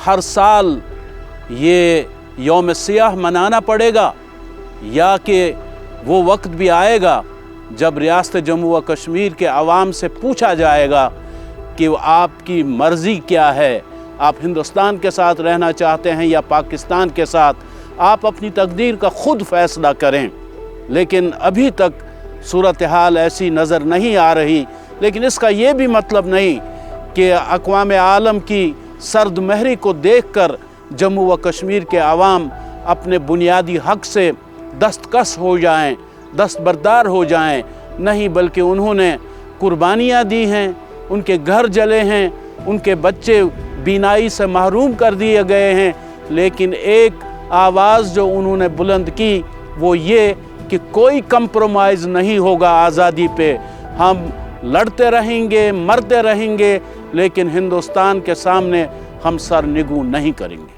हर साल ये यौम सियाह मनाना पड़ेगा, या कि वो वक्त भी आएगा जब रियासत जम्मू व कश्मीर के अवाम से पूछा जाएगा कि आपकी मर्ज़ी क्या है, आप हिंदुस्तान के साथ रहना चाहते हैं या पाकिस्तान के साथ, आप अपनी तकदीर का ख़ुद फ़ैसला करें। लेकिन अभी तक सूरत हाल ऐसी नज़र नहीं आ रही। लेकिन इसका ये भी मतलब नहीं कि अक़वाम आलम की सर्द महरी को देखकर जम्मू व कश्मीर के अवाम अपने बुनियादी हक़ से दस्तकस हो जाएं, दस्तबरदार हो जाएं। नहीं, बल्कि उन्होंने कुर्बानियाँ दी हैं, उनके घर जले हैं, उनके बच्चे बीनाई से महरूम कर दिए गए हैं। लेकिन एक आवाज़ जो उन्होंने बुलंद की वो ये कि कोई कंप्रोमाइज़ नहीं होगा आज़ादी पे। हम लड़ते रहेंगे, मरते रहेंगे, लेकिन हिंदुस्तान के सामने हम सर निगू नहीं करेंगे।